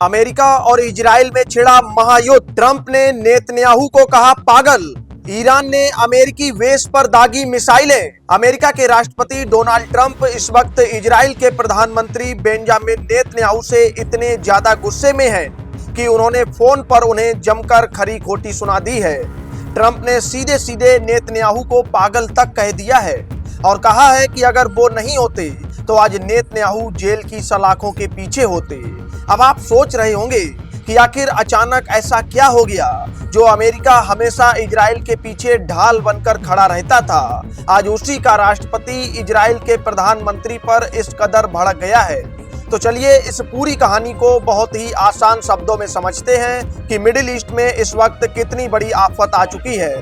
America और Israel में छिड़ा महायुद्ध। ट्रंप ने नेतन्याहू को कहा पागल। ईरान ने अमेरिकी वेस पर दागी मिसाइलें। अमेरिका के राष्ट्रपति डोनाल्ड ट्रंप इस वक्त इजराइल के प्रधानमंत्री बेंजामिन नेतन्याहू से इतने ज्यादा गुस्से में हैं कि उन्होंने फोन पर उन्हें जमकर खरी खोटी सुना दी है। ट्रंप ने सीधे सीधे नेतन्याहू को पागल तक कह दिया है और कहा है कि अगर वो नहीं होते तो आज नेतन्याहू जेल की सलाखों के पीछे होते। अब आप सोच रहे होंगे कि आखिर अचानक ऐसा क्या हो गया जो अमेरिका हमेशा इजराइल के पीछे ढाल बनकर खड़ा रहता था, आज उसी का राष्ट्रपति इजराइल के प्रधानमंत्री पर इस कदर भड़क गया है। तो चलिए इस पूरी कहानी को बहुत ही आसान शब्दों में समझते हैं कि मिडिल ईस्ट में इस वक्त कितनी बड़ी आफत आ चुकी है।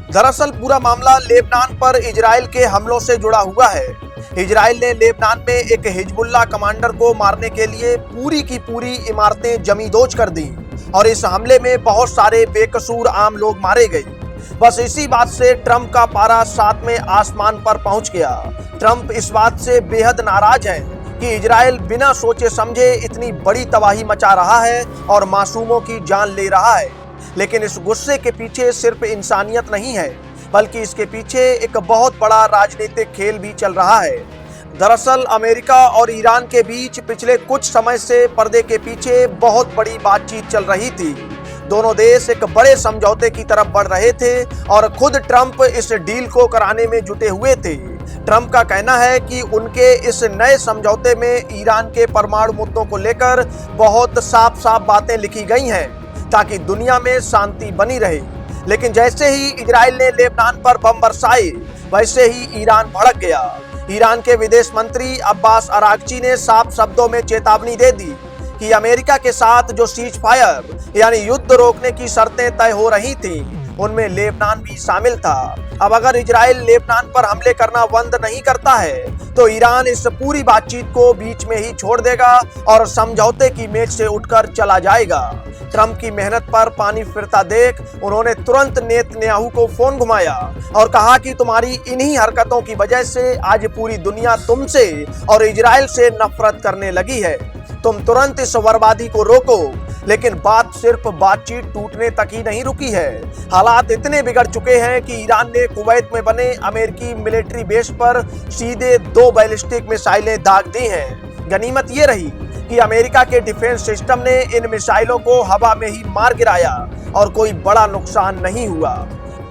दरअसल पूरा मामला लेबनान पर इजराइल के हमलों से जुड़ा हुआ है। इजराइल ने लेबनान में एक हिजबुल्लाह कमांडर को मारने के लिए पूरी की पूरी इमारतें जमींदोज कर दी और इस हमले में बहुत सारे बेकसूर आम लोग मारे गए। बस इसी बात से ट्रंप का पारा सातवें आसमान पर पहुंच गया। ट्रंप इस बात से बेहद नाराज है कि इजराइल बिना सोचे समझे इतनी बड़ी तबाही मचा रहा है और मासूमों की जान ले रहा है। लेकिन इस गुस्से के पीछे सिर्फ इंसानियत नहीं है, बल्कि इसके पीछे एक बहुत बड़ा राजनीतिक खेल भी चल रहा है। दरअसल अमेरिका और ईरान के बीच पिछले कुछ समय से पर्दे के पीछे बहुत बड़ी बातचीत चल रही थी। दोनों देश एक बड़े समझौते की तरफ बढ़ रहे थे और खुद ट्रंप इस डील को कराने में जुटे हुए थे। ट्रंप का कहना है कि उनके इस नए समझौते में ईरान के परमाणु मुद्दों को लेकर बहुत साफ साफ बातें लिखी गई हैं ताकि दुनिया में शांति बनी रहे। लेकिन जैसे ही इजराइल ने लेबनान पर बम बरसाए, वैसे ही ईरान भड़क गया। ईरान के विदेश मंत्री अब्बास अरागची ने साफ शब्दों में चेतावनी दे दी कि अमेरिका के साथ जो सीज फायर यानी युद्ध रोकने की शर्तें तय हो रही थीं, उनमें लेबनान भी शामिल था। अब अगर इजराइल लेबनान पर हमले करना बंद नहीं करता है तो ईरान इस पूरी बातचीत को बीच में ही छोड़ देगा और समझौते की मेज से उठकर चला जाएगा। ट्रंप की मेहनत पर पानी फिरता देख उन्होंने तुरंत नेतन्याहू को फोन घुमाया और कहा कि तुम्हारी इन्हीं हरकतों की वजह से आज पूरी दुनिया तुमसे और इजराइल से नफरत करने लगी है। तुम तुरंत इस बर्बादी को रोको। लेकिन बात सिर्फ बातचीत टूटने तक ही नहीं रुकी है। हालात इतने बिगड़ चुके हैं कि ईरान ने कुवैत में बने अमेरिकी मिलिट्री बेस पर सीधे 2 बैलिस्टिक मिसाइलें दाग दी हैं। गनीमत ये रही कि अमेरिका के डिफेंस सिस्टम ने इन मिसाइलों को हवा में ही मार गिराया और कोई बड़ा नुकसान नहीं हुआ।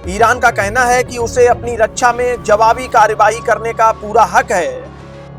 ईरान का कहना है कि उसे अपनी रक्षा में जवाबी कार्रवाई करने का पूरा हक है।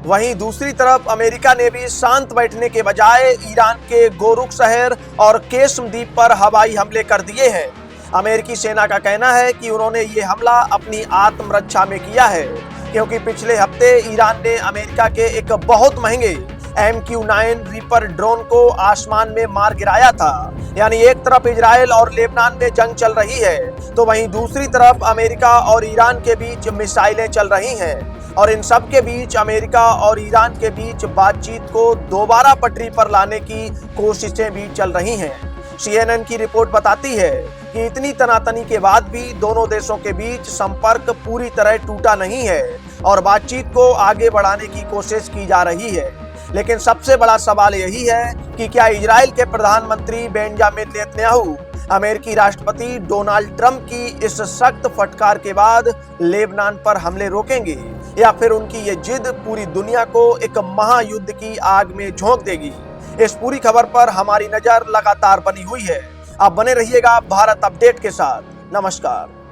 वहीं दूसरी तरफ अमेरिका ने भी शांत बैठने के बजाय ईरान के गोरुक शहर और केस्म द्वीप पर हवाई हमले कर दिए हैं। अमेरिकी सेना का कहना है कि उन्होंने ये हमला अपनी आत्मरक्षा में किया है, क्योंकि पिछले हफ्ते ईरान ने अमेरिका के एक बहुत महंगे MQ-9 रीपर ड्रोन को आसमान में मार गिराया था। यानी एक तरफ इजराइल और लेबनान में जंग चल रही है तो वहीं दूसरी तरफ अमेरिका और ईरान के बीच मिसाइलें चल रही हैं और इन सब के बीच अमेरिका और ईरान के बीच बातचीत को दोबारा पटरी पर लाने की कोशिशें भी चल रही हैं। CNN की रिपोर्ट बताती है कि इतनी तनातनी के बाद भी दोनों देशों के बीच संपर्क पूरी तरह टूटा नहीं है और बातचीत को आगे बढ़ाने की कोशिश की जा रही है। लेकिन सबसे बड़ा सवाल यही है कि क्या इजराइल के प्रधानमंत्री बेंजामिन नेतन्याहू अमेरिकी राष्ट्रपति डोनाल्ड ट्रंप की इस सख्त फटकार के बाद लेबनान पर हमले रोकेंगे या फिर उनकी ये जिद पूरी दुनिया को एक महायुद्ध की आग में झोंक देगी। इस पूरी खबर पर हमारी नजर लगातार बनी हुई है। आप बने रहिएगा भारत अपडेट के साथ। नमस्कार।